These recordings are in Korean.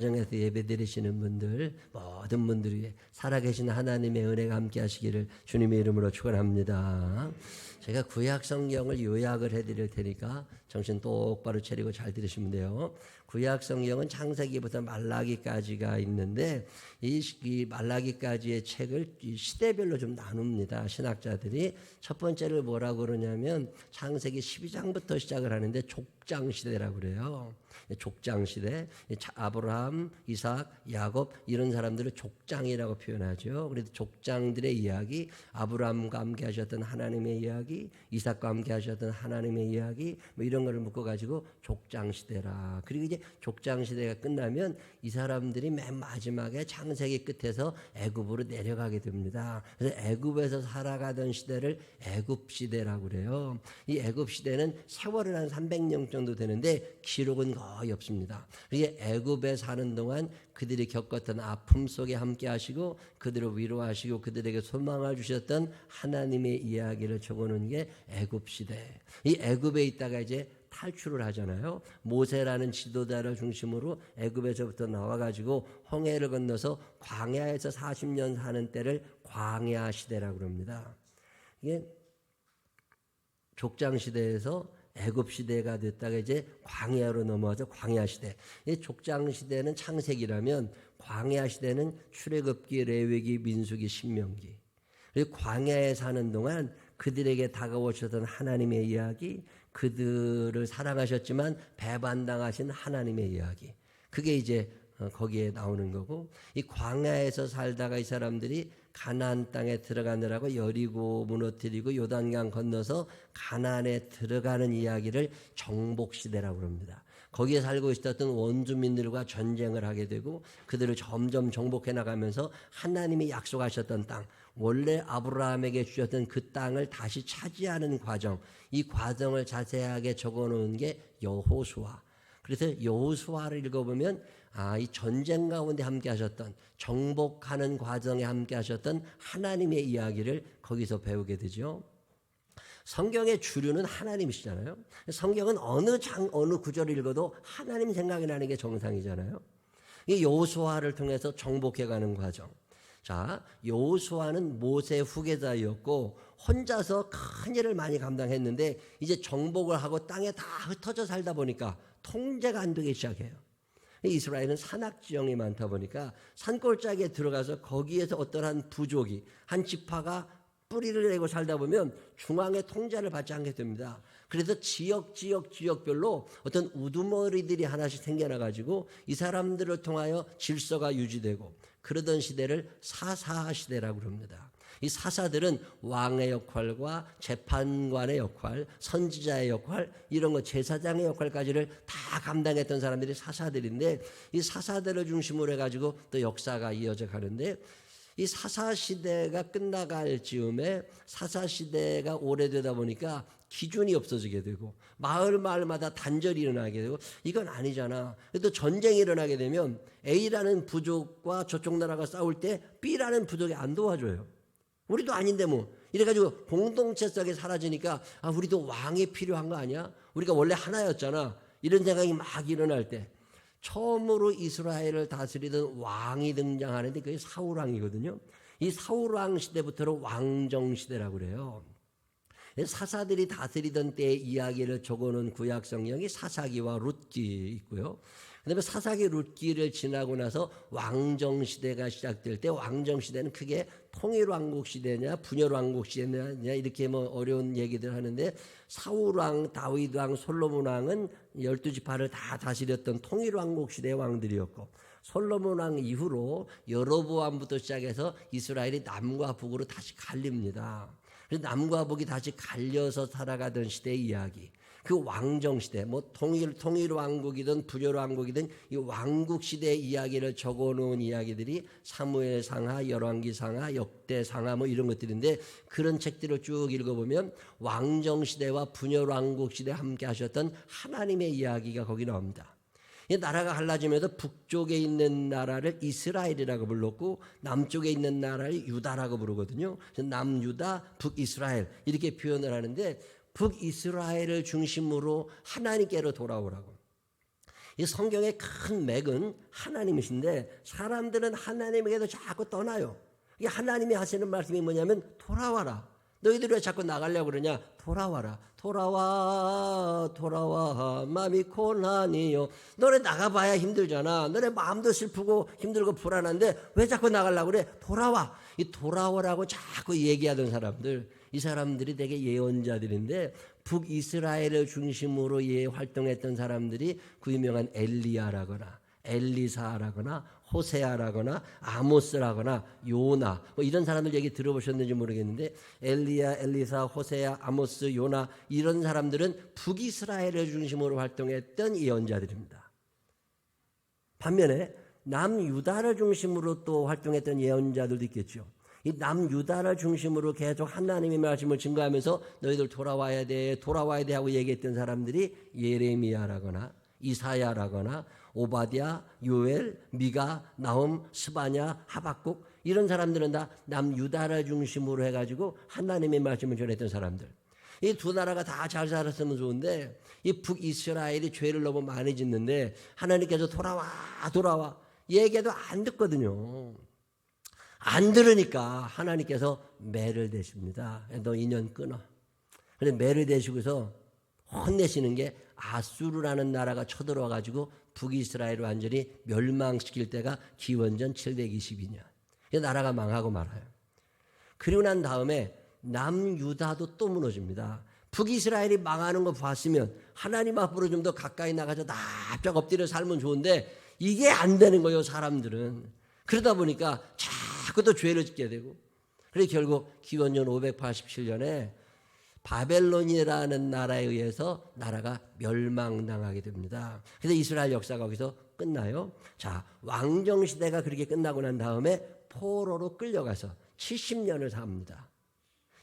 가정에서 예배 드리시는 분들 모든 분들 위해 살아계신 하나님의 은혜가 함께 하시기를 주님의 이름으로 축원합니다. 제가 구약 성경을 요약을 해드릴 테니까 정신 똑바로 차리고 잘 들으시면 돼요. 구약 성경은 창세기부터 말라기까지가 있는데 이 말라기까지의 책을 시대별로 좀 나눕니다. 신학자들이 첫 번째를 뭐라고 그러냐면 창세기 12장부터 시작을 하는데 족장 시대라고 그래요. 족장 시대, 아브라함, 이삭, 야곱 이런 사람들을 족장이라고 표현하죠. 그래서 족장들의 이야기, 아브라함과 함께 하셨던 하나님의 이야기, 이삭과 함께 하셨던 하나님의 이야기, 뭐 이런 거를 묶어 가지고 족장 시대라. 그리고 이제 족장 시대가 끝나면 이 사람들이 맨 마지막에 창세기 끝에서 애굽으로 내려가게 됩니다. 그래서 애굽에서 살아가던 시대를 애굽 시대라고 그래요. 이 애굽 시대는 세월은 한 300년 정도 되는데 기록은 거의 없습니다. 이게 애굽에 사는 동안 그들이 겪었던 아픔 속에 함께 하시고 그들을 위로하시고 그들에게 소망을 주셨던 하나님의 이야기를 적어놓은 게 애굽 시대. 이 애굽에 있다가 이제 탈출을 하잖아요. 모세라는 지도자를 중심으로 애굽에서부터 나와가지고 홍해를 건너서 광야에서 40년 사는 때를 광야 시대라고 그럽니다. 이게 족장 시대에서 애굽 시대가 됐다가 이제 광야로 넘어와서 광야 시대. 이 족장 시대는 창세기라면 광야 시대는 출애굽기, 레위기, 민수기, 신명기. 그리고 광야에 사는 동안 그들에게 다가오셨던 하나님의 이야기, 그들을 사랑하셨지만 배반당하신 하나님의 이야기. 그게 이제 거기에 나오는 거고, 이 광야에서 살다가 이 사람들이 가나안 땅에 들어가느라고 여리고 무너뜨리고 요단강 건너서 가나안에 들어가는 이야기를 정복시대라고 합니다. 거기에 살고 있었던 원주민들과 전쟁을 하게 되고 그들을 점점 정복해 나가면서 하나님이 약속하셨던 땅, 원래 아브라함에게 주셨던 그 땅을 다시 차지하는 과정, 이 과정을 자세하게 적어놓은 게 여호수아. 그래서 여호수아를 읽어보면 이 전쟁 가운데 함께 하셨던, 정복하는 과정에 함께 하셨던 하나님의 이야기를 거기서 배우게 되죠. 성경의 주류는 하나님이시잖아요. 성경은 어느 구절을 읽어도 하나님 생각이 나는 게 정상이잖아요. 이 여호수아를 통해서 정복해가는 과정. 자, 여호수아는 모세 후계자였고 혼자서 큰 일을 많이 감당했는데 이제 정복을 하고 땅에 다 흩어져 살다 보니까 통제가 안 되기 시작해요. 이스라엘은 산악지형이 많다 보니까 산골짜기에 들어가서 거기에서 어떤 한 부족이, 한 지파가 뿌리를 내고 살다 보면 중앙의 통제를 받지 않게 됩니다. 그래서 지역별로 어떤 우두머리들이 하나씩 생겨나가지고 이 사람들을 통하여 질서가 유지되고 그러던 시대를 사사시대라고 합니다. 이 사사들은 왕의 역할과 재판관의 역할, 선지자의 역할, 이런 거 제사장의 역할까지를 다 감당했던 사람들이 사사들인데 이 사사들을 중심으로 해가지고 또 역사가 이어져 가는데 이 사사시대가 끝나갈 즈음에 사사시대가 오래되다 보니까 기준이 없어지게 되고 마을마다 단절이 일어나게 되고 이건 아니잖아. 또 전쟁이 일어나게 되면 A라는 부족과 저쪽 나라가 싸울 때 B라는 부족이 안 도와줘요. 우리도 아닌데 뭐 이래가지고 공동체성이 사라지니까 우리도 왕이 필요한 거 아니야? 우리가 원래 하나였잖아. 이런 생각이 막 일어날 때 처음으로 이스라엘을 다스리던 왕이 등장하는데 그게 사울왕이거든요. 이 사울왕 시대부터는 왕정시대라고 그래요. 사사들이 다스리던 때의 이야기를 적어놓은 구약 성경이 사사기와 룻기 있고요. 그다음에 사사기 룻기를 지나고 나서 왕정시대가 시작될 때 왕정시대는 크게 통일왕국 시대냐 분열왕국 시대냐 이렇게 뭐 어려운 얘기들 하는데 사울왕, 다윗왕, 솔로몬왕은 12지파를 다 다스렸던 통일왕국 시대의 왕들이었고 솔로몬왕 이후로 여로보암부터 시작해서 이스라엘이 남과 북으로 다시 갈립니다. 그래서 남과 북이 다시 갈려서 살아가던 시대의 이야기. 그 왕정시대, 뭐 통일왕국이든 분열왕국이든 이 왕국시대의 이야기를 적어놓은 이야기들이 사무엘상하, 열왕기상하, 역대상하 뭐 이런 것들인데 그런 책들을 쭉 읽어보면 왕정시대와 분열왕국시대에 함께 하셨던 하나님의 이야기가 거기 나옵니다. 이 나라가 갈라지면서 북쪽에 있는 나라를 이스라엘이라고 불렀고 남쪽에 있는 나라를 유다라고 부르거든요. 남유다, 북이스라엘 이렇게 표현을 하는데 북이스라엘을 중심으로 하나님께로 돌아오라고. 이 성경의 큰 맥은 하나님이신데 사람들은 하나님에게도 자꾸 떠나요. 이 하나님이 하시는 말씀이 뭐냐면 돌아와라. 너희들이 왜 자꾸 나가려고 그러냐? 돌아와라. 돌아와 마음이 고난이요. 너네 나가봐야 힘들잖아. 너네 마음도 슬프고 힘들고 불안한데 왜 자꾸 나가려고 그래? 돌아와. 이 돌아오라고 자꾸 얘기하던 사람들, 이 사람들이 되게 예언자들인데 북이스라엘을 중심으로 활동했던 사람들이 그 유명한 엘리야라거나 엘리사라거나 호세아라거나 아모스라거나 요나 뭐 이런 사람들 얘기 들어보셨는지 모르겠는데 엘리야, 엘리사, 호세아, 아모스, 요나 이런 사람들은 북이스라엘을 중심으로 활동했던 예언자들입니다. 반면에 남유다를 중심으로 또 활동했던 예언자들도 있겠죠. 이 남유다를 중심으로 계속 하나님의 말씀을 증거하면서 너희들 돌아와야 돼 하고 얘기했던 사람들이 예레미야라거나 이사야라거나 오바댜, 요엘, 미가, 나훔, 스바냐, 하박국 이런 사람들은 다 남유다를 중심으로 해가지고 하나님의 말씀을 전했던 사람들. 이 두 나라가 다 잘 살았으면 좋은데 이 북이스라엘이 죄를 너무 많이 짓는데 하나님께서 돌아와 얘기해도 안 듣거든요. 안 들으니까 하나님께서 매를 대십니다. 너 인연 끊어. 그래서 매를 대시고서 혼내시는 게 아수르라는 나라가 쳐들어와가지고 북이스라엘을 완전히 멸망시킬 때가 기원전 722년. 나라가 망하고 말아요. 그리고 난 다음에 남유다도 또 무너집니다. 북이스라엘이 망하는 거 봤으면 하나님 앞으로 좀 더 가까이 나가서 납작 엎드려 살면 좋은데 이게 안 되는 거예요, 사람들은. 그러다 보니까 자꾸 또 죄를 짓게 되고. 그래서 결국 기원전 587년에 바벨론이라는 나라에 의해서 나라가 멸망당하게 됩니다. 그래서 이스라엘 역사가 거기서 끝나요. 자, 왕정시대가 그렇게 끝나고 난 다음에 포로로 끌려가서 70년을 삽니다.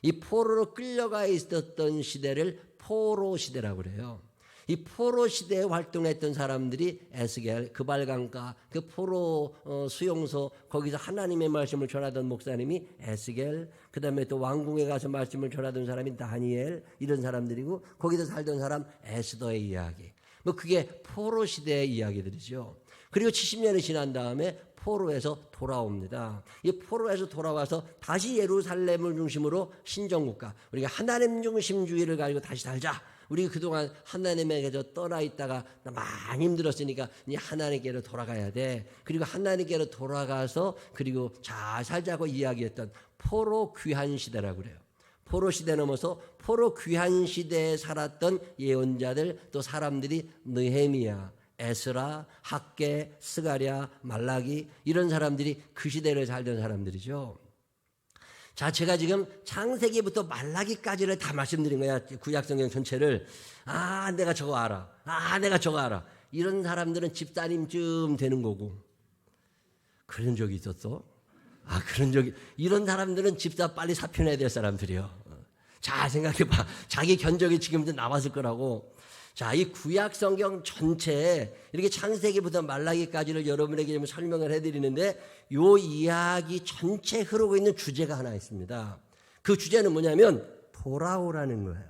이 포로로 끌려가 있었던 시대를 포로시대라고 그래요. 이 포로 시대에 활동했던 사람들이 에스겔, 그발강가, 그 포로 수용소 거기서 하나님의 말씀을 전하던 목사님이 에스겔, 그 다음에 또 왕궁에 가서 말씀을 전하던 사람이 다니엘 이런 사람들이고 거기서 살던 사람 에스더의 이야기. 뭐 그게 포로 시대의 이야기들이죠. 그리고 70년이 지난 다음에 포로에서 돌아옵니다. 이 포로에서 돌아와서 다시 예루살렘을 중심으로 신정국가, 우리가 하나님 중심주의를 가지고 다시 살자. 우리 그동안 하나님에게서 떠나 있다가 많이 힘들었으니까 이제 하나님께로 돌아가야 돼. 그리고 하나님께로 돌아가서 그리고 잘 살자고 이야기했던 포로 귀한 시대라고 그래요. 포로 시대 넘어서 포로 귀한 시대에 살았던 예언자들 또 사람들이 느헤미야, 에스라, 학개, 스가랴, 말라기 이런 사람들이 그 시대를 살던 사람들이죠. 자, 제가 지금 창세기부터 말라기까지를 다 말씀드린 거야. 구약성경 전체를. 내가 저거 알아. 내가 저거 알아. 이런 사람들은 집사님쯤 되는 거고. 그런 적이 있었어? 이런 사람들은 집사 빨리 사표내야 될 사람들이요. 자, 생각해봐. 자기 견적이 지금도 나왔을 거라고. 자, 이 구약성경 전체에 이렇게 창세기부터 말라기까지를 여러분에게 좀 설명을 해드리는데 요 이야기 전체 흐르고 있는 주제가 하나 있습니다. 그 주제는 뭐냐면 돌아오라는 거예요.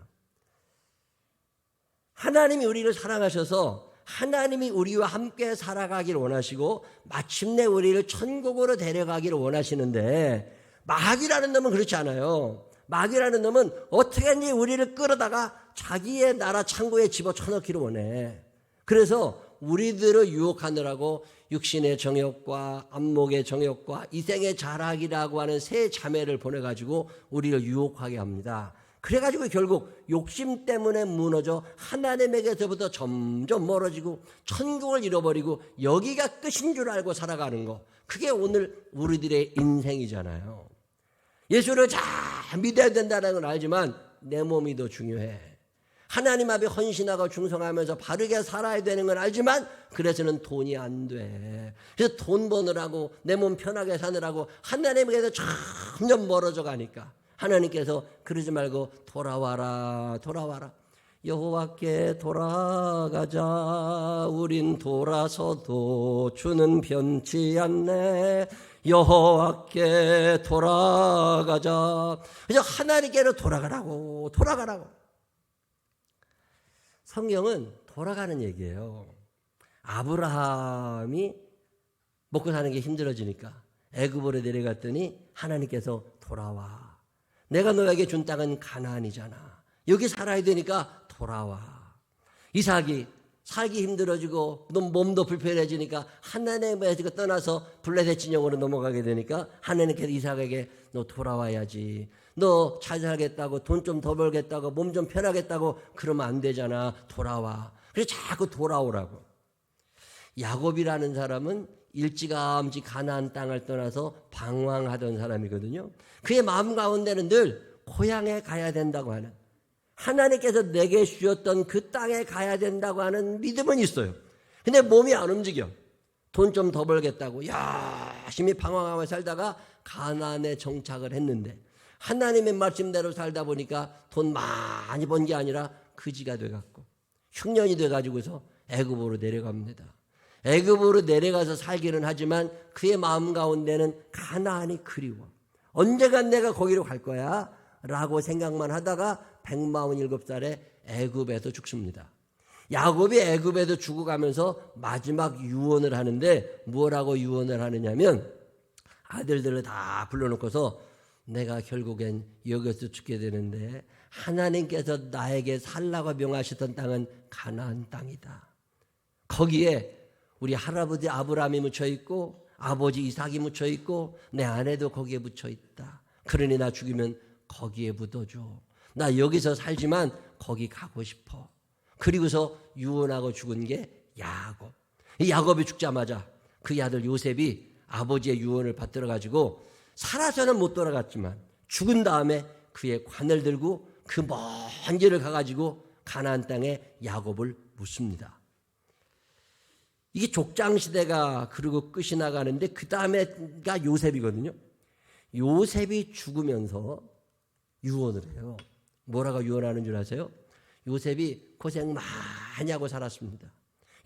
하나님이 우리를 사랑하셔서 하나님이 우리와 함께 살아가기를 원하시고 마침내 우리를 천국으로 데려가기를 원하시는데 마귀라는 놈은 그렇지 않아요. 마귀라는 놈은 어떻게든지 우리를 끌어다가 자기의 나라 창고에 집어쳐넣기를 원해. 그래서 우리들을 유혹하느라고 육신의 정욕과 안목의 정욕과 이생의 자락이라고 하는 세 자매를 보내가지고 우리를 유혹하게 합니다. 그래가지고 결국 욕심 때문에 무너져 하나님에게서부터 점점 멀어지고 천국을 잃어버리고 여기가 끝인 줄 알고 살아가는 거. 그게 오늘 우리들의 인생이잖아요. 예수를 잘 믿어야 된다는 건 알지만 내 몸이 더 중요해. 하나님 앞에 헌신하고 충성하면서 바르게 살아야 되는 건 알지만 그래서는 돈이 안 돼. 그래서 돈 버느라고 내 몸 편하게 사느라고 하나님에게서 점점 멀어져 가니까 하나님께서 그러지 말고 돌아와라. 여호와께 돌아가자. 우린 돌아서도 주는 변치 않네. 여호와께 돌아가자. 그래서 하나님께로 돌아가라고. 성경은 돌아가는 얘기예요. 아브라함이 먹고 사는 게 힘들어지니까 애굽으로 내려갔더니 하나님께서 돌아와. 내가 너에게 준 땅은 가나안이잖아. 여기 살아야 되니까 돌아와. 이삭이 살기 힘들어지고 몸도 불편해지니까 하나님에서 떠나서 블레셋 진영으로 넘어가게 되니까 하나님께서 이삭에게 너 돌아와야지. 너 잘 살겠다고 돈 좀 더 벌겠다고 몸 좀 편하겠다고 그러면 안 되잖아. 돌아와. 그래서 자꾸 돌아오라고. 야곱이라는 사람은 일찌감치 가나안 땅을 떠나서 방황하던 사람이거든요. 그의 마음 가운데는 늘 고향에 가야 된다고 하는, 하나님께서 내게 주셨던 그 땅에 가야 된다고 하는 믿음은 있어요. 근데 몸이 안 움직여. 돈 좀 더 벌겠다고 열심히 방황하며 살다가 가나안에 정착을 했는데 하나님의 말씀대로 살다 보니까 돈 많이 번 게 아니라 거지가 돼갖고 흉년이 돼가지고서 애굽으로 내려갑니다. 애굽으로 내려가서 살기는 하지만 그의 마음 가운데는 가나안이 그리워. 언젠간 내가 거기로 갈 거야 라고 생각만 하다가 147살에 애굽에서 죽습니다. 야곱이 애굽에서 죽어가면서 마지막 유언을 하는데 뭐라고 유언을 하느냐면 아들들을 다 불러놓고서 내가 결국엔 여기서 죽게 되는데 하나님께서 나에게 살라고 명하셨던 땅은 가나안 땅이다. 거기에 우리 할아버지 아브라함이 묻혀있고 아버지 이삭이 묻혀있고 내 아내도 거기에 묻혀있다. 그러니 나 죽으면 거기에 묻어줘. 나 여기서 살지만 거기 가고 싶어. 그리고서 유언하고 죽은 게 야곱. 이 야곱이 죽자마자 그 아들 요셉이 아버지의 유언을 받들어가지고 살아서는 못 돌아갔지만 죽은 다음에 그의 관을 들고 그 먼 길을 가가지고 가나안 땅에 야곱을 묻습니다. 이게 족장시대가 그리고 끝이 나가는데 그 다음에가 요셉이거든요. 요셉이 죽으면서 유언을 해요. 뭐라고 유언하는 줄 아세요? 요셉이 고생 많이 하고 살았습니다.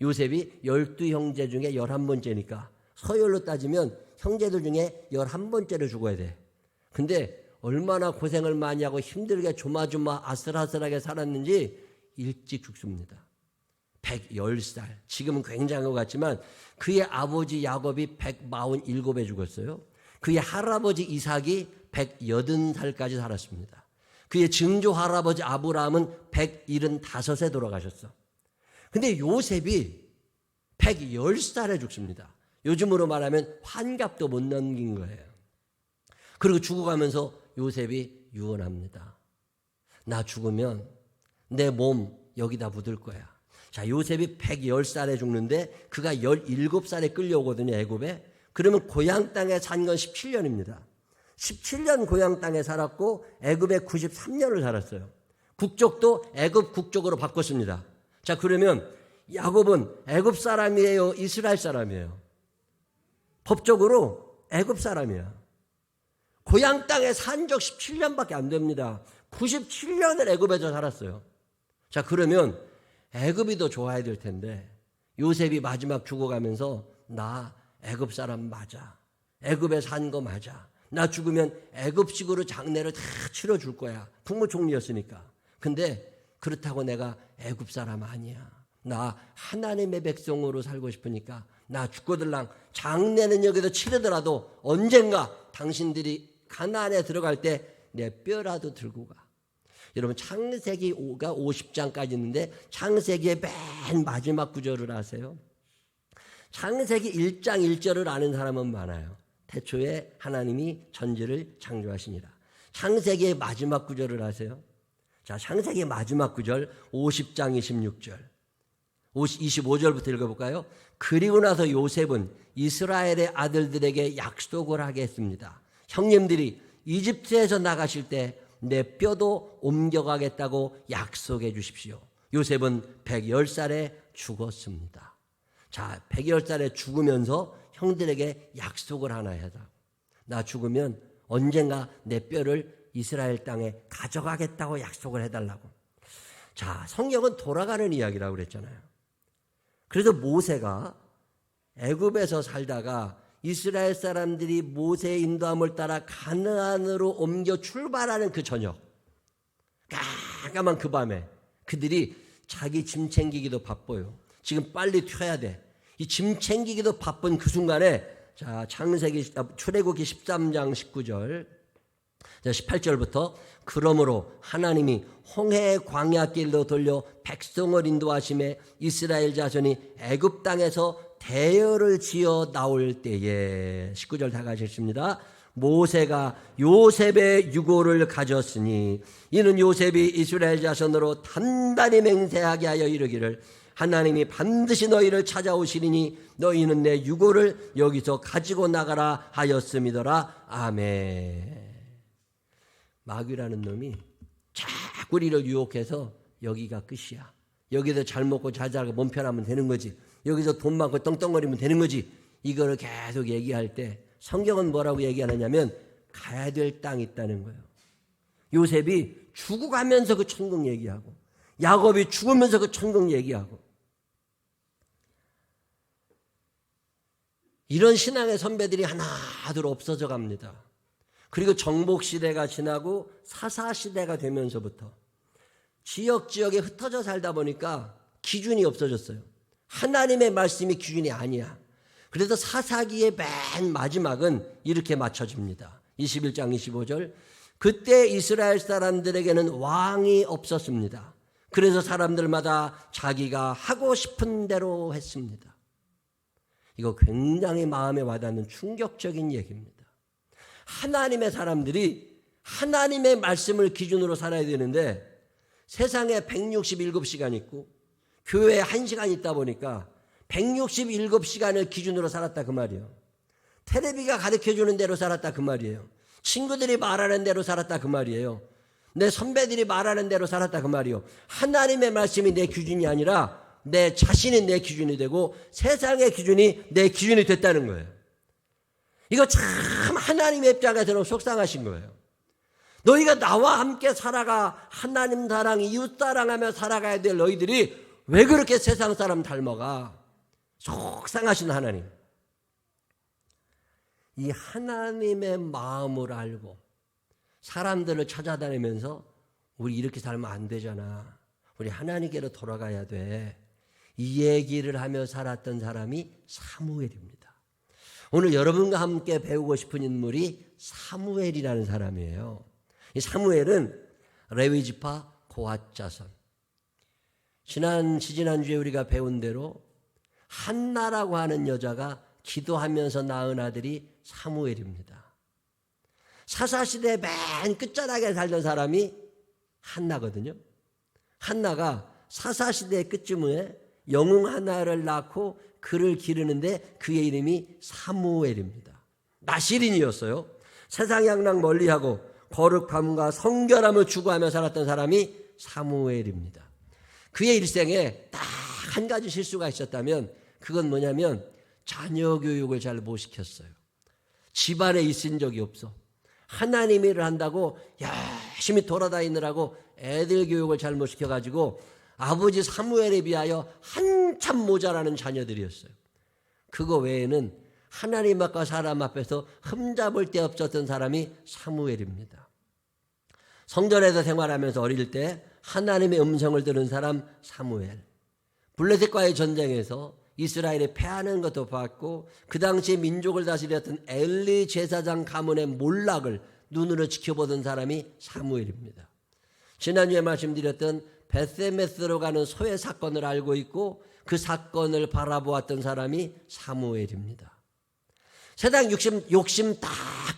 요셉이 12형제 중에 11번째니까 서열로 따지면 형제들 중에 11번째로 죽어야 돼. 근데 얼마나 고생을 많이 하고 힘들게 조마조마 아슬아슬하게 살았는지 일찍 죽습니다. 110살. 지금은 굉장한 것 같지만 그의 아버지 야곱이 147에 죽었어요. 그의 할아버지 이삭이 180살까지 살았습니다. 그의 증조 할아버지 아브라함은 175에 돌아가셨어. 근데 요셉이 110살에 죽습니다. 요즘으로 말하면 환갑도 못 넘긴 거예요. 그리고 죽어가면서 요셉이 유언합니다. 나 죽으면 내 몸 여기다 묻을 거야. 자, 요셉이 110살에 죽는데 그가 17살에 끌려오거든요, 애굽에. 그러면 고향 땅에 산 건 17년입니다. 17년 고향 땅에 살았고 애굽에 93년을 살았어요. 국적도 애굽 국적으로 바꿨습니다. 자, 그러면 야곱은 애굽 사람이에요, 이스라엘 사람이에요? 법적으로 애굽 사람이야. 고향 땅에 산 적 17년밖에 안 됩니다. 97년을 애굽에서 살았어요. 자, 그러면 애굽이 더 좋아야 될 텐데 요셉이 마지막 죽어가면서 나 애굽 사람 맞아. 애굽에 산 거 맞아. 나 죽으면 애굽식으로 장례를 다 치러줄 거야. 국무총리였으니까. 근데 그렇다고 내가 애굽 사람 아니야. 나 하나님의 백성으로 살고 싶으니까 나 죽고들랑 장례는 여기서 치르더라도 언젠가 당신들이 가나안에 들어갈 때 내 뼈라도 들고 가. 여러분 창세기가 50장까지 있는데 창세기의 맨 마지막 구절을 아세요? 창세기 1장 1절을 아는 사람은 많아요. 태초에 하나님이 천지를 창조하시니라. 창세기의 마지막 구절을 아세요? 자, 창세기의 마지막 구절 50장 26절 25절부터 읽어볼까요? 그리고 나서 요셉은 이스라엘의 아들들에게 약속을 하게 했습니다. 형님들이 이집트에서 나가실 때 내 뼈도 옮겨가겠다고 약속해 주십시오. 요셉은 110살에 죽었습니다. 자, 110살에 죽으면서 형들에게 약속을 하나 하자. 나 죽으면 언젠가 내 뼈를 이스라엘 땅에 가져가겠다고 약속을 해달라고. 자, 성경은 돌아가는 이야기라고 그랬잖아요. 그래서 모세가 애굽에서 살다가 이스라엘 사람들이 모세의 인도함을 따라 가나안으로 옮겨 출발하는 그 저녁, 깜깜한 그 밤에 그들이 자기 짐 챙기기도 바빠요. 지금 빨리 튀어야 돼. 이 짐 챙기기도 바쁜 그 순간에 자, 출애굽기 13장 19절 18절부터 그러므로 하나님이 홍해 광야 길로 돌려 백성을 인도하심에 이스라엘 자손이 애굽 땅에서 대열을 지어 나올 때에 19절 다 가셨습니다. 모세가 요셉의 유고를 가졌으니 이는 요셉이 이스라엘 자손으로 단단히 맹세하게 하여 이르기를 하나님이 반드시 너희를 찾아오시리니 너희는 내 유고를 여기서 가지고 나가라 하였음이더라. 아멘. 마귀라는 놈이 자꾸 우리를 유혹해서 여기가 끝이야. 여기서 잘 먹고 잘 자고 몸 편하면 되는 거지. 여기서 돈 많고 떵떵거리면 되는 거지. 이거를 계속 얘기할 때 성경은 뭐라고 얘기하느냐면 가야 될 땅이 있다는 거예요. 요셉이 죽어가면서 그 천국 얘기하고 야곱이 죽으면서 그 천국 얘기하고 이런 신앙의 선배들이 하나둘 없어져 갑니다. 그리고 정복시대가 지나고 사사시대가 되면서부터 지역지역에 흩어져 살다 보니까 기준이 없어졌어요. 하나님의 말씀이 기준이 아니야. 그래서 사사기의 맨 마지막은 이렇게 맞춰집니다. 21장 25절 그때 이스라엘 사람들에게는 왕이 없었습니다. 그래서 사람들마다 자기가 하고 싶은 대로 했습니다. 이거 굉장히 마음에 와닿는 충격적인 얘기입니다. 하나님의 사람들이 하나님의 말씀을 기준으로 살아야 되는데 세상에 167시간 있고 교회에 1시간 있다 보니까 167시간을 기준으로 살았다 그 말이에요. 텔레비가 가르쳐주는 대로 살았다 그 말이에요. 친구들이 말하는 대로 살았다 그 말이에요. 내 선배들이 말하는 대로 살았다 그 말이에요. 하나님의 말씀이 내 기준이 아니라 내 자신이 내 기준이 되고 세상의 기준이 내 기준이 됐다는 거예요. 이거 참 하나님의 입장에서는 속상하신 거예요. 너희가 나와 함께 살아가 하나님 사랑, 이웃 사랑하며 살아가야 될 너희들이 왜 그렇게 세상 사람 닮아가? 속상하신 하나님. 이 하나님의 마음을 알고 사람들을 찾아다니면서 우리 이렇게 살면 안 되잖아. 우리 하나님께로 돌아가야 돼. 이 얘기를 하며 살았던 사람이 사무엘입니다. 오늘 여러분과 함께 배우고 싶은 인물이 사무엘이라는 사람이에요. 이 사무엘은 레위지파 고핫 자손. 지난주에 우리가 배운 대로 한나라고 하는 여자가 기도하면서 낳은 아들이 사무엘입니다. 사사시대 맨 끝자락에 살던 사람이 한나거든요. 한나가 사사시대 끝쯤에 영웅 하나를 낳고 그를 기르는데 그의 이름이 사무엘입니다. 나실인이었어요. 세상 양락 멀리하고 거룩함과 성결함을 추구하며 살았던 사람이 사무엘입니다. 그의 일생에 딱 한 가지 실수가 있었다면 그건 뭐냐면 자녀 교육을 잘 못 시켰어요. 집안에 있은 적이 없어. 하나님 일을 한다고 열심히 돌아다니느라고 애들 교육을 잘못 시켜가지고 아버지 사무엘에 비하여 한참 모자라는 자녀들이었어요. 그거 외에는 하나님 앞과 사람 앞에서 흠잡을 데 없었던 사람이 사무엘입니다. 성전에서 생활하면서 어릴 때 하나님의 음성을 들은 사람 사무엘. 블레셋과의 전쟁에서 이스라엘이 패하는 것도 봤고 그 당시 민족을 다스렸던 엘리 제사장 가문의 몰락을 눈으로 지켜보던 사람이 사무엘입니다. 지난주에 말씀드렸던 베세메스로 가는 소외 사건을 알고 있고 그 사건을 바라보았던 사람이 사무엘입니다. 세상 욕심 다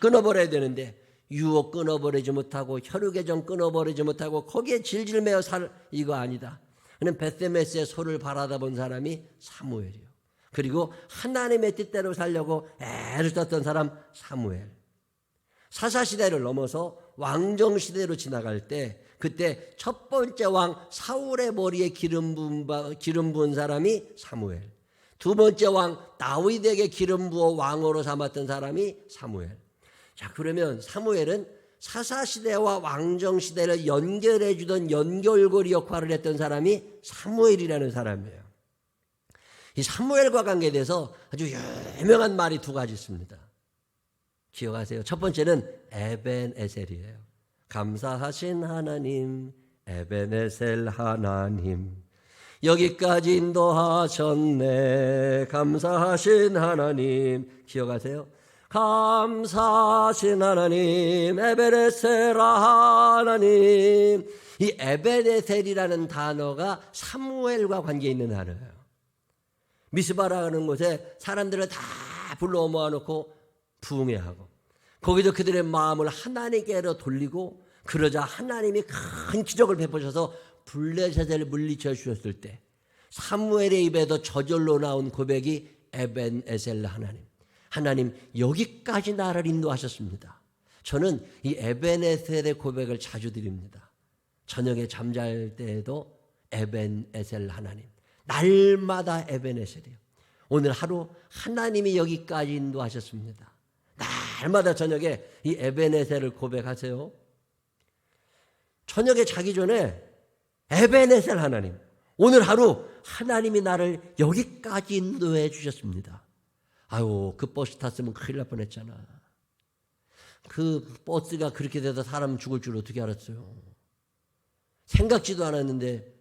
끊어버려야 되는데 유혹 끊어버리지 못하고 혈육애정 끊어버리지 못하고 거기에 질질 매어 살 이거 아니다. 그는 베세메스의 소를 바라다본 사람이 사무엘이요. 그리고 하나님의 뜻대로 살려고 애를 썼던 사람 사무엘. 사사시대를 넘어서 왕정시대로 지나갈 때 그때 첫 번째 왕 사울의 머리에 기름 부은 사람이 사무엘. 두 번째 왕 다윗에게 기름 부어 왕으로 삼았던 사람이 사무엘. 자, 그러면 사무엘은 사사시대와 왕정시대를 연결해 주던 연결고리 역할을 했던 사람이 사무엘이라는 사람이에요. 이 사무엘과 관계돼서 아주 유명한 말이 두 가지 있습니다. 기억하세요. 첫 번째는 에벤에셀이에요. 감사하신 하나님, 에벤에셀 하나님. 여기까지 인도하셨네. 감사하신 하나님. 기억하세요? 감사하신 하나님, 에베네셀아 하나님. 이 에베네셀이라는 단어가 사무엘과 관계 있는 단어예요. 미스바라는 곳에 사람들을 다 불러 모아놓고 부흥회하고, 거기서 그들의 마음을 하나님께로 돌리고, 그러자 하나님이 큰 기적을 베푸셔서 블레셋을 물리쳐 주셨을 때 사무엘의 입에도 저절로 나온 고백이 에벤에셀 하나님. 하나님 여기까지 나를 인도하셨습니다. 저는 이 에벤에셀의 고백을 자주 드립니다. 저녁에 잠잘 때에도 에벤에셀 하나님. 날마다 에벤에셀이에요. 오늘 하루 하나님이 여기까지 인도하셨습니다. 날마다 저녁에 이 에벤에셀을 고백하세요. 저녁에 자기 전에 에벤에셀 하나님, 오늘 하루 하나님이 나를 여기까지 인도해 주셨습니다. 아유, 그 버스 탔으면 큰일 날 뻔했잖아. 그 버스가 그렇게 돼서 사람 죽을 줄 어떻게 알았어요? 생각지도 않았는데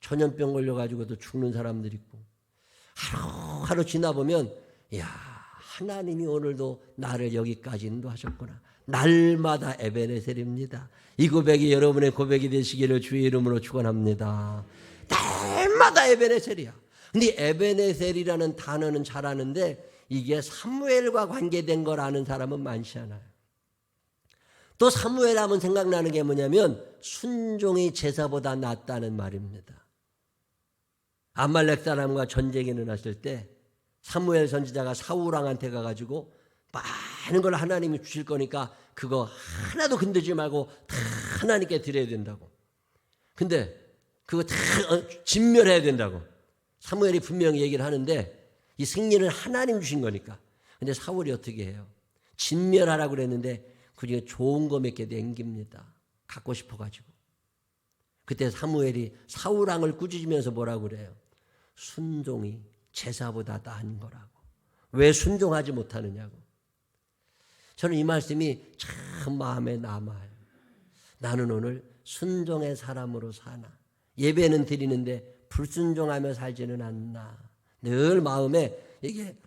전염병 걸려가지고도 죽는 사람들 있고, 하루하루 지나보면 이야, 하나님이 오늘도 나를 여기까지 인도하셨구나. 날마다 에베네셀입니다. 이 고백이 여러분의 고백이 되시기를 주의 이름으로 축원합니다. 날마다 에베네셀이야. 근데 에베네셀이라는 단어는 잘 아는데 이게 사무엘과 관계된 걸 아는 사람은 많지 않아요. 또 사무엘 하면 생각나는 게 뭐냐면 순종이 제사보다 낫다는 말입니다. 아말렉 사람과 전쟁이 일어났을 때 사무엘 선지자가 사울왕한테 가가지고 많은 걸 하나님이 주실 거니까 그거 하나도 건드리지 말고 다 하나님께 드려야 된다고. 근데 그거 다 진멸해야 된다고 사무엘이 분명히 얘기를 하는데, 이 승리는 하나님 주신 거니까. 근데 사울이 어떻게 해요? 진멸하라고 그랬는데 그중에 좋은 거 몇 개 남깁니다. 갖고 싶어가지고. 그때 사무엘이 사울왕을 꾸짖으면서 뭐라고 그래요? 순종이 제사보다 나은 거라고. 왜 순종하지 못하느냐고. 저는 이 말씀이 참 마음에 남아요. 나는 오늘 순종의 사람으로 사나. 예배는 드리는데 불순종하며 살지는 않나. 늘 마음에 이게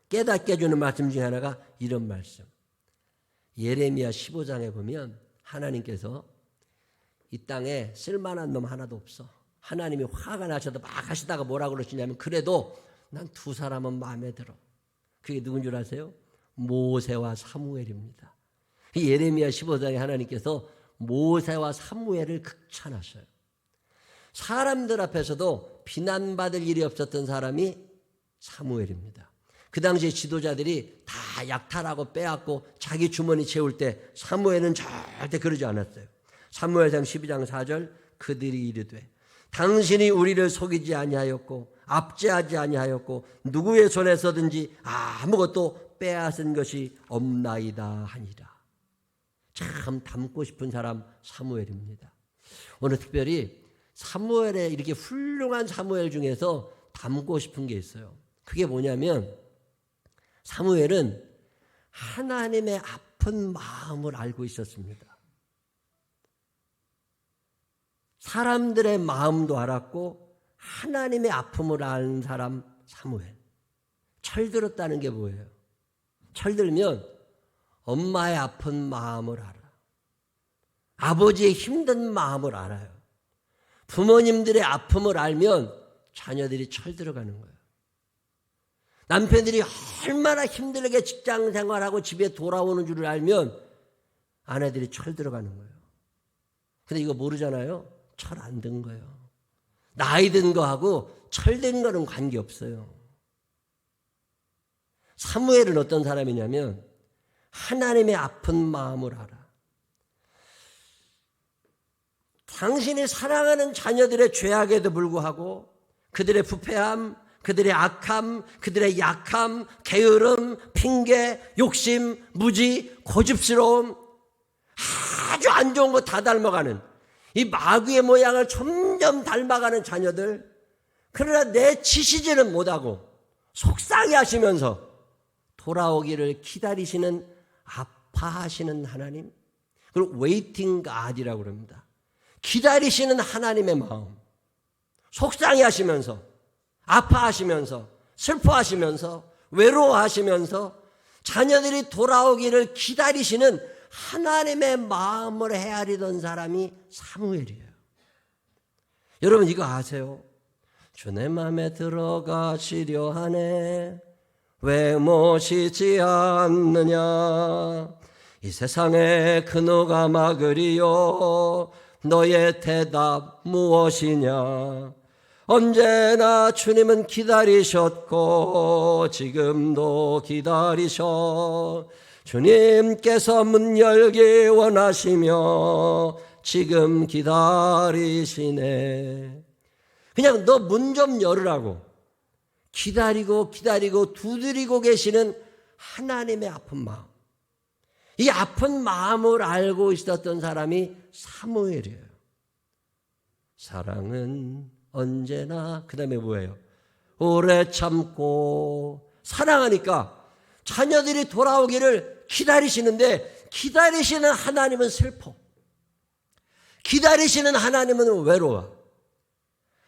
깨닫게 해주는 말씀 중에 하나가 이런 말씀. 예레미야 15장에 보면 하나님께서 이 땅에 쓸만한 놈 하나도 없어. 하나님이 화가 나셔도 막 하시다가 뭐라고 그러시냐면, 그래도 난 두 사람은 마음에 들어. 그게 누군 줄 아세요? 모세와 사무엘입니다. 이 예레미야 15장에 하나님께서 모세와 사무엘을 극찬하셔요. 사람들 앞에서도 비난받을 일이 없었던 사람이 사무엘입니다. 그 당시에 지도자들이 다 약탈하고 빼앗고 자기 주머니 채울 때 사무엘은 절대 그러지 않았어요. 사무엘상 12장 4절, 그들이 이르되 당신이 우리를 속이지 아니하였고 압제하지 아니하였고 누구의 손에서든지 아무것도 빼앗은 것이 없나이다 하니라. 참 닮고 싶은 사람 사무엘입니다. 오늘 특별히 사무엘의 이렇게 훌륭한 사무엘 중에서 닮고 싶은 게 있어요. 그게 뭐냐면 사무엘은 하나님의 아픈 마음을 알고 있었습니다. 사람들의 마음도 알았고 하나님의 아픔을 아는 사람 사무엘. 철들었다는 게 뭐예요? 철들면 엄마의 아픈 마음을 알아. 아버지의 힘든 마음을 알아요. 부모님들의 아픔을 알면 자녀들이 철들어가는 거예요. 남편들이 얼마나 힘들게 직장 생활하고 집에 돌아오는 줄을 알면 아내들이 철들어가는 거예요. 근데 이거 모르잖아요. 철 안 든 거예요. 나이 든 거하고 철든 거는 관계없어요. 사무엘은 어떤 사람이냐면 하나님의 아픈 마음을 알아. 당신이 사랑하는 자녀들의 죄악에도 불구하고 그들의 부패함, 그들의 악함, 그들의 약함, 게으름, 핑계, 욕심, 무지, 고집스러움, 아주 안 좋은 거 다 닮아가는 이 마귀의 모양을 점점 닮아가는 자녀들, 그러나 내 지시지는 못하고 속상해 하시면서 돌아오기를 기다리시는 아파하시는 하나님, 그리고 웨이팅 갓이라고 그럽니다. 기다리시는 하나님의 마음. 속상해하시면서, 아파하시면서, 슬퍼하시면서, 외로워하시면서 자녀들이 돌아오기를 기다리시는 하나님의 마음을 헤아리던 사람이 사무엘이에요. 여러분 이거 아세요? 주 내 맘에 들어가시려 하네 왜 모시지 않느냐 이 세상에 그 누가 막으리요 너의 대답 무엇이냐 언제나 주님은 기다리셨고 지금도 기다리셔 주님께서 문 열기 원하시며 지금 기다리시네. 그냥 너 문 좀 열으라고 기다리고 두드리고 계시는 하나님의 아픈 마음. 이 아픈 마음을 알고 있었던 사람이 사무엘이에요. 사랑은 언제나 그 다음에 뭐예요? 오래 참고 사랑하니까 자녀들이 돌아오기를 기다리시는데 기다리시는 하나님은 슬퍼. 기다리시는 하나님은 외로워.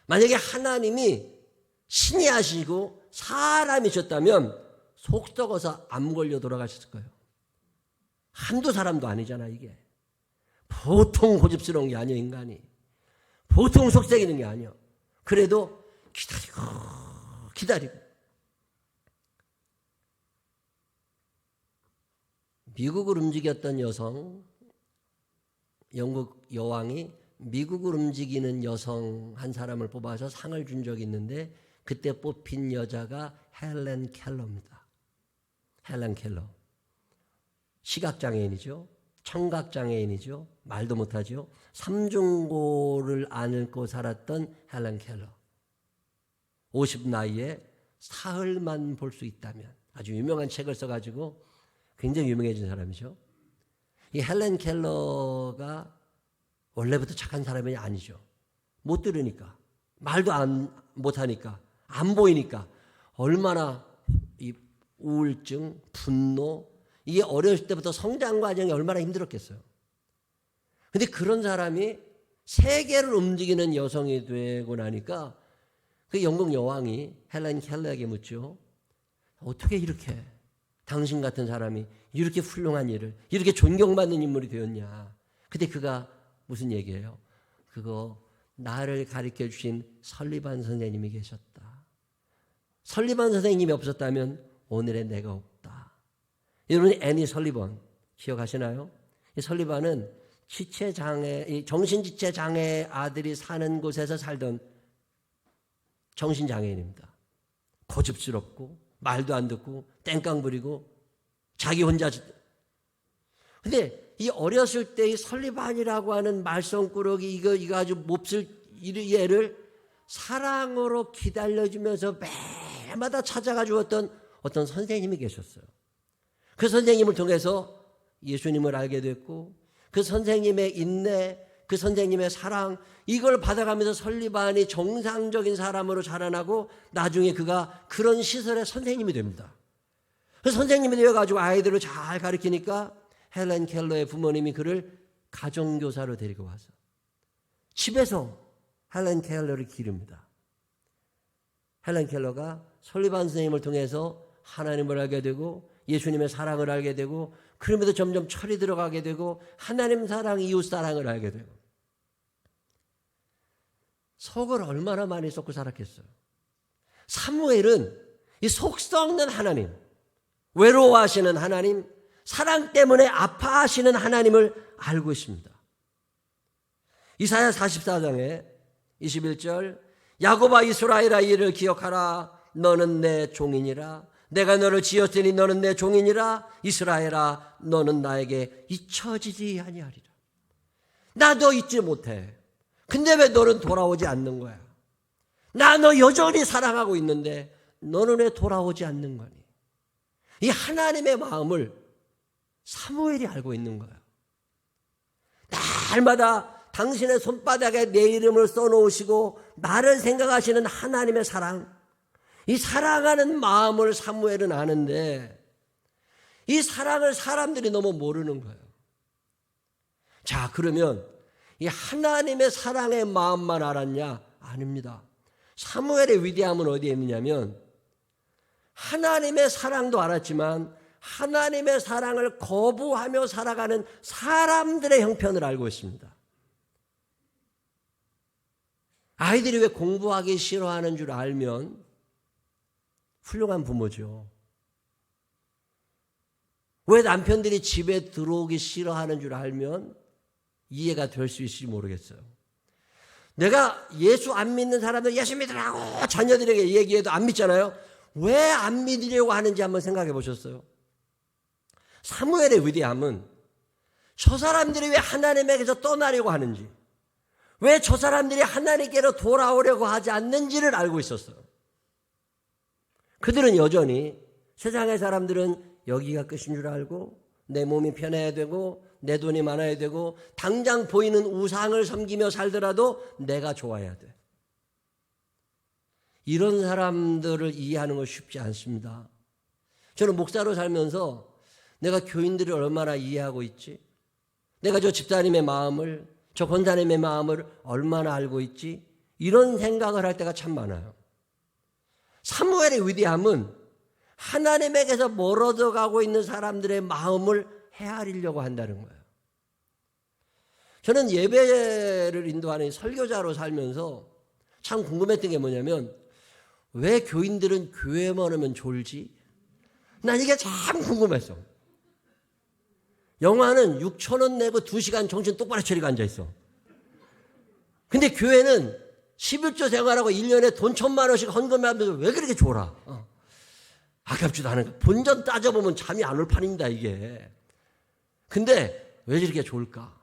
만약에 하나님이 신이 하시고 사람이셨다면 속 썩어서 암 걸려 돌아가셨을 거예요. 한두 사람도 아니잖아 이게. 보통 고집스러운 게 아니야 인간이. 보통 속삭이는 게 아니야. 그래도 기다리고 미국을 움직였던 여성, 영국 여왕이 미국을 움직이는 여성 한 사람을 뽑아서 상을 준 적이 있는데 그때 뽑힌 여자가 헬렌 켈러입니다. 헬렌 켈러. 시각장애인이죠. 청각장애인이죠. 말도 못하죠. 삼중고를 안고 살았던 헬렌 켈러. 50 나이에 사흘만 볼 수 있다면 아주 유명한 책을 써가지고 굉장히 유명해진 사람이죠. 이 헬렌 켈러가 원래부터 착한 사람이 아니죠. 못 들으니까, 말도 못하니까, 안 보이니까 얼마나 이 우울증, 분노, 이게 어렸을 때부터 성장 과정이 얼마나 힘들었겠어요. 근데 그런 사람이 세계를 움직이는 여성이 되고 나니까 그 영국 여왕이 헬렌 켈러에게 묻죠. 어떻게 이렇게 당신 같은 사람이 이렇게 훌륭한 일을, 이렇게 존경받는 인물이 되었냐. 근데 그가 무슨 얘기예요? 그거 나를 가르쳐 주신 설리반 선생님이 계셨다. 설리반 선생님이 없었다면 오늘의 내가 없다. 여러분 애니 설리반 기억하시나요? 이 설리반은 지체장애, 정신지체장애 아들이 사는 곳에서 살던 정신장애인입니다. 고집스럽고 말도 안 듣고 땡깡 부리고 자기 혼자. 근데 이 어렸을 때 이 설리반이라고 하는 말썽꾸러기 이거 아주 몹쓸 이 애를 사랑으로 기다려주면서 매마다 찾아가 주었던 어떤 선생님이 계셨어요. 그 선생님을 통해서 예수님을 알게 됐고 그 선생님의 인내, 그 선생님의 사랑 이걸 받아가면서 설리반이 정상적인 사람으로 자라나고 나중에 그가 그런 시설의 선생님이 됩니다. 그 선생님이 되어가지고 아이들을 잘 가르치니까 헬렌 켈러의 부모님이 그를 가정교사로 데리고 와서 집에서 헬렌 켈러를 기릅니다. 헬렌 켈러가 설리반 선생님을 통해서 하나님을 알게 되고 예수님의 사랑을 알게 되고 그러면서 점점 철이 들어가게 되고 하나님 사랑, 이웃 사랑을 알게 되고 속을 얼마나 많이 썩고 살았겠어요. 사무엘은 이 속 썩는 하나님, 외로워하시는 하나님, 사랑 때문에 아파하시는 하나님을 알고 있습니다. 이사야 44장에 21절 야곱아 이스라엘아 이를 기억하라 너는 내 종이니라 내가 너를 지었으니 너는 내 종이니라 이스라엘아 너는 나에게 잊혀지지 아니하리라. 나도 잊지 못해. 근데 왜 너는 돌아오지 않는 거야? 나 너 여전히 사랑하고 있는데 너는 왜 돌아오지 않는 거니? 이 하나님의 마음을 사무엘이 알고 있는 거예요. 날마다 당신의 손바닥에 내 이름을 써놓으시고 나를 생각하시는 하나님의 사랑, 이 사랑하는 마음을 사무엘은 아는데 이 사랑을 사람들이 너무 모르는 거예요. 자, 그러면 이 하나님의 사랑의 마음만 알았냐? 아닙니다. 사무엘의 위대함은 어디에 있느냐면 하나님의 사랑도 알았지만 하나님의 사랑을 거부하며 살아가는 사람들의 형편을 알고 있습니다. 아이들이 왜 공부하기 싫어하는 줄 알면 훌륭한 부모죠. 왜 남편들이 집에 들어오기 싫어하는 줄 알면 이해가 될 수 있을지 모르겠어요. 내가 예수 안 믿는 사람들 예수 믿으라고 자녀들에게 얘기해도 안 믿잖아요. 왜 안 믿으려고 하는지 한번 생각해 보셨어요? 사무엘의 위대함은 저 사람들이 왜 하나님에게서 떠나려고 하는지, 왜 저 사람들이 하나님께로 돌아오려고 하지 않는지를 알고 있었어요. 그들은 여전히 세상의 사람들은 여기가 끝인 줄 알고 내 몸이 편해야 되고 내 돈이 많아야 되고 당장 보이는 우상을 섬기며 살더라도 내가 좋아야 돼. 이런 사람들을 이해하는 건 쉽지 않습니다. 저는 목사로 살면서 내가 교인들을 얼마나 이해하고 있지? 내가 저 집사님의 마음을, 저 권사님의 마음을 얼마나 알고 있지? 이런 생각을 할 때가 참 많아요. 사무엘의 위대함은 하나님에게서 멀어져 가고 있는 사람들의 마음을 헤아리려고 한다는 거예요. 저는 예배를 인도하는 설교자로 살면서 참 궁금했던 게 뭐냐면 왜 교인들은 교회만 오면 졸지? 난 이게 참 궁금했어. 영화는 6,000원 내고 2시간 정신 똑바로 차리고 앉아있어. 근데 교회는 11조 생활하고 1년에 돈 1,000만 원씩 헌금하면서 왜 그렇게 졸아? 아깝지도 않은 거. 본전 따져보면 잠이 안 올 판입니다, 이게. 근데 왜 저렇게 좋을까?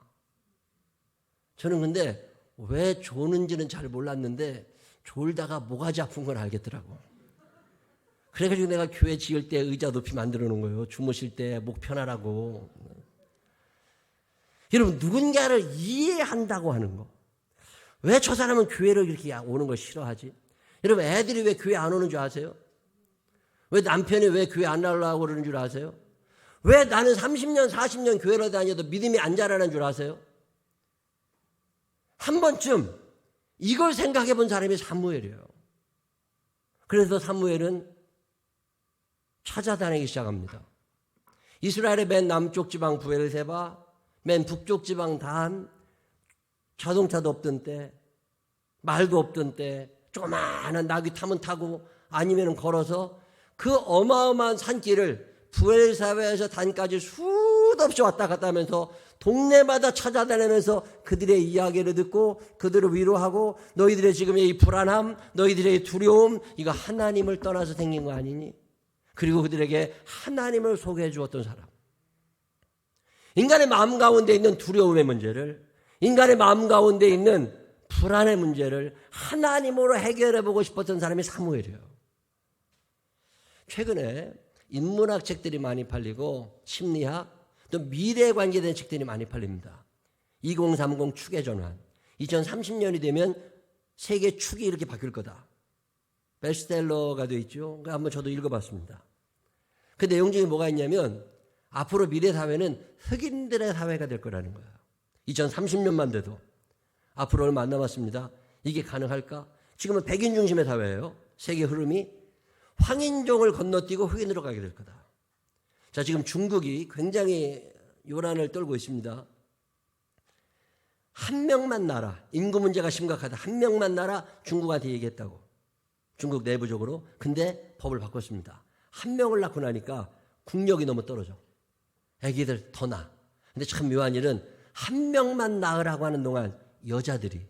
저는 근데 왜 조는지는 잘 몰랐는데 졸다가 모가지 아픈 걸 알겠더라고. 그래가지고 내가 교회 지을 때 의자 높이 만들어 놓은 거예요. 주무실 때 목 편하라고. 여러분, 누군가를 이해한다고 하는 거. 왜 저 사람은 교회를 이렇게 오는 걸 싫어하지? 여러분, 애들이 왜 교회 안 오는 줄 아세요? 왜 남편이 왜 교회 안 나오려고 그러는 줄 아세요? 왜 나는 30년, 40년 교회를 다녀도 믿음이 안 자라는 줄 아세요? 한 번쯤 이걸 생각해 본 사람이 사무엘이에요. 그래서 사무엘은 찾아다니기 시작합니다. 이스라엘의 맨 남쪽 지방 브엘세바, 맨 북쪽 지방 단, 자동차도 없던 때, 말도 없던 때, 조그마한 나귀 타면 타고 아니면 걸어서 그 어마어마한 산길을 브엘사베에서 단까지 수도 없이 왔다 갔다 하면서 동네마다 찾아다니면서 그들의 이야기를 듣고 그들을 위로하고 너희들의 지금의 이 불안함, 너희들의 두려움, 이거 하나님을 떠나서 생긴 거 아니니? 그리고 그들에게 하나님을 소개해 주었던 사람. 인간의 마음 가운데 있는 두려움의 문제를, 인간의 마음 가운데 있는 불안의 문제를 하나님으로 해결해 보고 싶었던 사람이 사무엘이에요. 최근에 인문학 책들이 많이 팔리고 심리학, 또 미래에 관계된 책들이 많이 팔립니다. 2030 축의 전환. 2030년이 되면 세계 축이 이렇게 바뀔 거다. 베스트셀러가 되어 있죠. 한번 저도 읽어봤습니다. 그 내용 중에 뭐가 있냐면 앞으로 미래 사회는 흑인들의 사회가 될 거라는 거예요. 2030년만 돼도. 앞으로 얼마 안 남았습니다. 이게 가능할까? 지금은 백인 중심의 사회예요. 세계 흐름이. 황인종을 건너뛰고 흑인으로 가게 될 거다. 자, 지금 중국이 굉장히 요란을 떨고 있습니다. 한 명만 나라, 인구 문제가 심각하다. 한 명만 나라 중국한테 얘기했다고. 중국 내부적으로. 근데 법을 바꿨습니다. 한 명을 낳고 나니까 국력이 너무 떨어져. 애기들 더 낳아. 근데 참 묘한 일은 한 명만 낳으라고 하는 동안 여자들이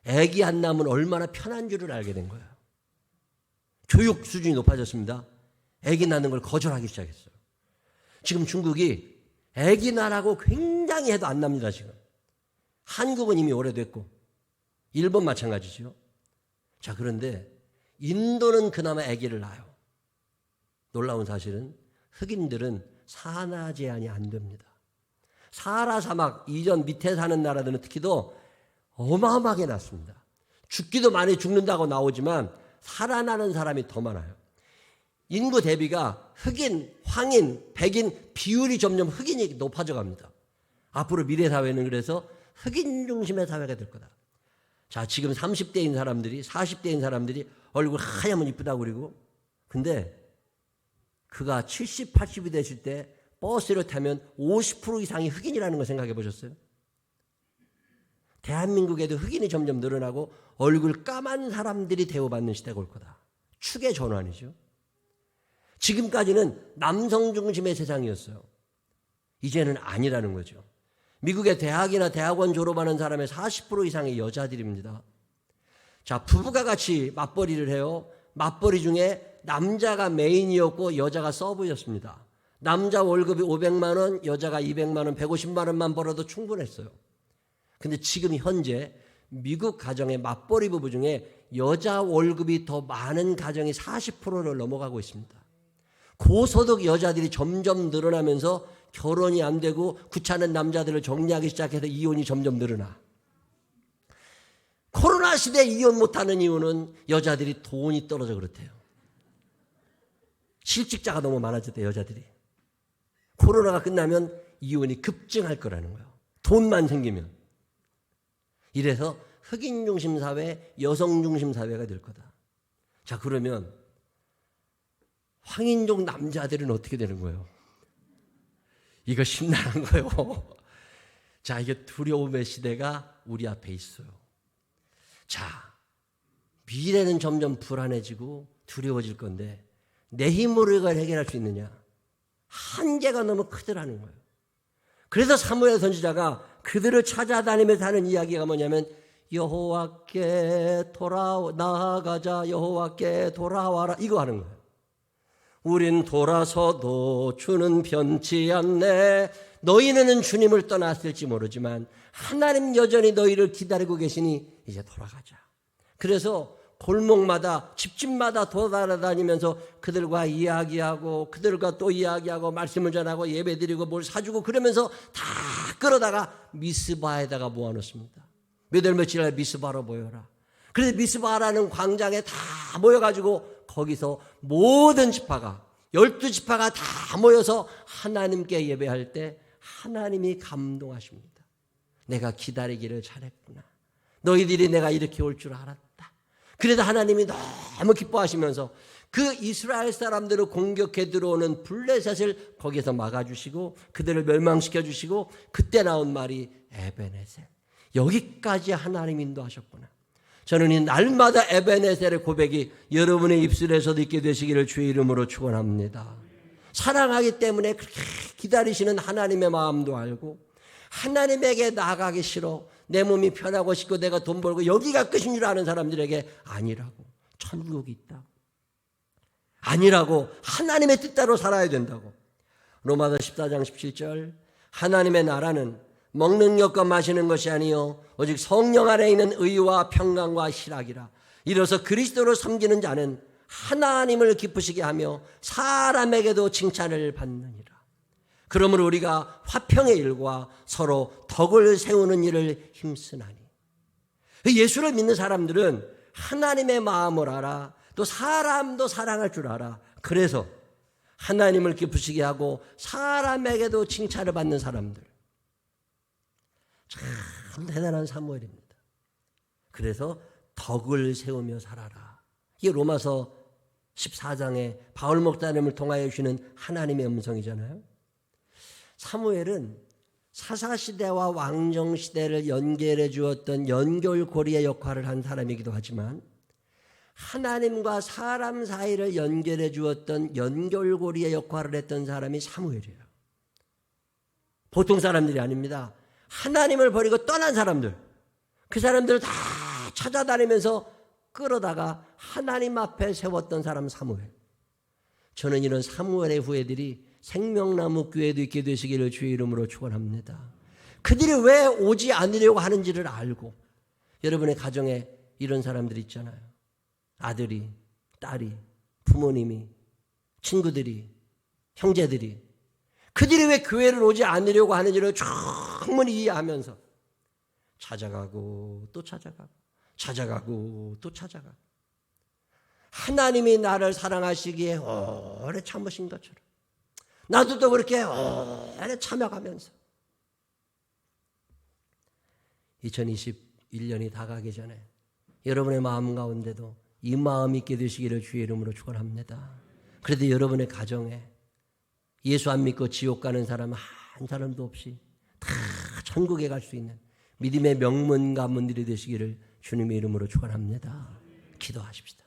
애기 안 낳으면 얼마나 편한 줄을 알게 된 거예요. 교육 수준이 높아졌습니다. 애기 낳는 걸 거절하기 시작했어요. 지금 중국이 애기 낳으라고 굉장히 해도 안 납니다, 지금. 한국은 이미 오래됐고, 일본 마찬가지죠. 자, 그런데 인도는 그나마 아기를 낳아요. 놀라운 사실은 흑인들은 산하 제한이 안 됩니다. 사하라 사막 이전 밑에 사는 나라들은 특히도 어마어마하게 낳습니다. 죽기도 많이 죽는다고 나오지만 살아나는 사람이 더 많아요. 인구 대비가 흑인, 황인, 백인 비율이 점점 흑인이 높아져 갑니다. 앞으로 미래 사회는 그래서 흑인 중심의 사회가 될 거다. 자, 지금 30대인 사람들이, 40대인 사람들이 얼굴 하얗면 이쁘다고 그러고, 근데 그가 70, 80이 됐을 때 버스를 타면 50% 이상이 흑인이라는 거 생각해 보셨어요? 대한민국에도 흑인이 점점 늘어나고 얼굴 까만 사람들이 대우받는 시대가 올 거다. 축의 전환이죠. 지금까지는 남성 중심의 세상이었어요. 이제는 아니라는 거죠. 미국의 대학이나 대학원 졸업하는 사람의 40% 이상의 여자들입니다. 자, 부부가 같이 맞벌이를 해요. 맞벌이 중에 남자가 메인이었고 여자가 서브였습니다. 남자 월급이 500만 원, 여자가 200만 원, 150만 원만 벌어도 충분했어요. 근데 지금 현재 미국 가정의 맞벌이 부부 중에 여자 월급이 더 많은 가정이 40%를 넘어가고 있습니다. 고소득 여자들이 점점 늘어나면서 결혼이 안 되고 귀찮은 남자들을 정리하기 시작해서 이혼이 점점 늘어나. 코로나 시대에 이혼 못하는 이유는 여자들이 돈이 떨어져 그렇대요. 실직자가 너무 많아졌대요, 여자들이. 코로나가 끝나면 이혼이 급증할 거라는 거예요. 돈만 생기면. 이래서 흑인 중심 사회, 여성 중심 사회가 될 거다. 자, 그러면 황인종 남자들은 어떻게 되는 거예요? 이거 심란한 거예요. 자, 이게 두려움의 시대가 우리 앞에 있어요. 자, 미래는 점점 불안해지고 두려워질 건데 내 힘으로 이걸 해결할 수 있느냐? 한계가 너무 크더라는 거예요. 그래서 사무엘 선지자가 그들을 찾아다니면서 하는 이야기가 뭐냐면 여호와께 나아가자, 여호와께 돌아와라, 이거 하는 거예요. 우린 돌아서도 주는 변치 않네. 너희는 주님을 떠났을지 모르지만 하나님 여전히 너희를 기다리고 계시니 이제 돌아가자. 그래서 골목마다 집집마다 돌아다니면서 그들과 이야기하고 그들과 또 이야기하고 말씀을 전하고 예배드리고 뭘 사주고 그러면서 다 끌어다가 미스바에다가 모아놓습니다. 몇 월 며칠 날 미스바로 모여라. 그래서 미스바라는 광장에 다 모여가지고 거기서 모든 지파가 12지파가 다 모여서 하나님께 예배할 때 하나님이 감동하십니다. 내가 기다리기를 잘했구나. 너희들이 내가 이렇게 올 줄 알았다. 그래서 하나님이 너무 기뻐하시면서 그 이스라엘 사람들을 공격해 들어오는 블레셋을 거기서 막아주시고 그들을 멸망시켜주시고 그때 나온 말이 에베네셀. 여기까지 하나님 인도하셨구나. 저는 이 날마다 에베네셀의 고백이 여러분의 입술에서도 있게 되시기를 주의 이름으로 축원합니다. 사랑하기 때문에 그렇게 기다리시는 하나님의 마음도 알고 하나님에게 나가기 싫어 내 몸이 편하고 싶고 내가 돈 벌고 여기가 끝인 줄 아는 사람들에게 아니라고, 천국이 있다, 아니라고, 하나님의 뜻대로 살아야 된다고. 로마서 14장 17절 하나님의 나라는 먹는 것과 마시는 것이 아니요 오직 성령 안에 있는 의와 평강과 희락이라. 이로써 그리스도를 섬기는 자는 하나님을 기쁘시게 하며 사람에게도 칭찬을 받느니라. 그러므로 우리가 화평의 일과 서로 덕을 세우는 일을 힘쓰나니. 예수를 믿는 사람들은 하나님의 마음을 알아, 또 사람도 사랑할 줄 알아. 그래서 하나님을 기쁘시게 하고 사람에게도 칭찬을 받는 사람들, 참 대단한 사무엘입니다. 그래서 덕을 세우며 살아라. 이게 로마서 14장에 바울 목사님을 통하여 주시는 하나님의 음성이잖아요. 사무엘은 사사시대와 왕정시대를 연결해 주었던 연결고리의 역할을 한 사람이기도 하지만 하나님과 사람 사이를 연결해 주었던 연결고리의 역할을 했던 사람이 사무엘이에요. 보통 사람들이 아닙니다. 하나님을 버리고 떠난 사람들, 그 사람들을 다 찾아다니면서 끌어다가 하나님 앞에 세웠던 사람 사무엘. 저는 이런 사무엘의 후예들이 생명나무 교회도 있게 되시기를 주의 이름으로 축원합니다. 그들이 왜 오지 않으려고 하는지를 알고, 여러분의 가정에 이런 사람들이 있잖아요. 아들이, 딸이, 부모님이, 친구들이, 형제들이, 그들이 왜 교회를 오지 않으려고 하는지를 충분히 이해하면서 찾아가고 또 찾아가고 찾아가고 또 찾아가고, 하나님이 나를 사랑하시기에 오래 참으신 것처럼 나도 또 그렇게 오래 참아가면서 2021 1년이 다 가기 전에 여러분의 마음 가운데도 이 마음 있게 되시기를 주의 이름으로 축원합니다. 그래도 여러분의 가정에 예수 안 믿고 지옥 가는 사람 한 사람도 없이 다 천국에 갈 수 있는 믿음의 명문 가문들이 되시기를 주님의 이름으로 축원합니다. 기도하십시다.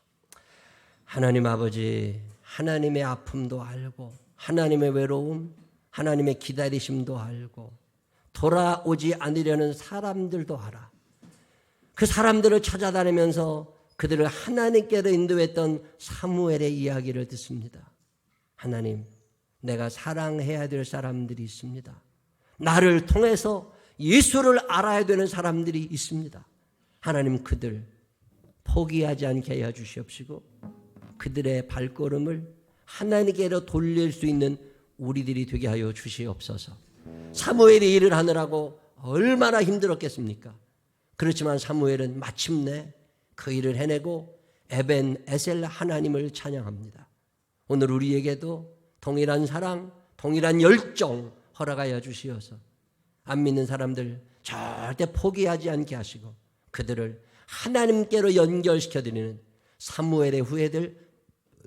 하나님 아버지, 하나님의 아픔도 알고 하나님의 외로움, 하나님의 기다리심도 알고 돌아오지 않으려는 사람들도 알아. 그 사람들을 찾아다니면서 그들을 하나님께로 인도했던 사무엘의 이야기를 듣습니다. 하나님, 내가 사랑해야 될 사람들이 있습니다. 나를 통해서 예수를 알아야 되는 사람들이 있습니다. 하나님, 그들 포기하지 않게 해 주시옵시고 그들의 발걸음을 하나님께로 돌릴 수 있는 우리들이 되게 하여 주시옵소서. 사무엘이 일을 하느라고 얼마나 힘들었겠습니까? 그렇지만 사무엘은 마침내 그 일을 해내고 에벤 에셀 하나님을 찬양합니다. 오늘 우리에게도 동일한 사랑, 동일한 열정 허락하여 주시어서 안 믿는 사람들 절대 포기하지 않게 하시고 그들을 하나님께로 연결시켜드리는 사무엘의 후예들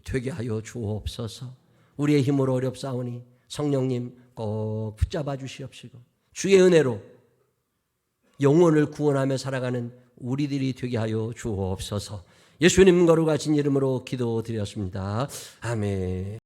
되게 하여 주옵소서. 우리의 힘으로 어렵사오니 성령님 꼭 붙잡아 주시옵시고 주의 은혜로 영혼을 구원하며 살아가는 우리들이 되게 하여 주옵소서. 예수님 거룩하신 이름으로 기도드렸습니다. 아멘.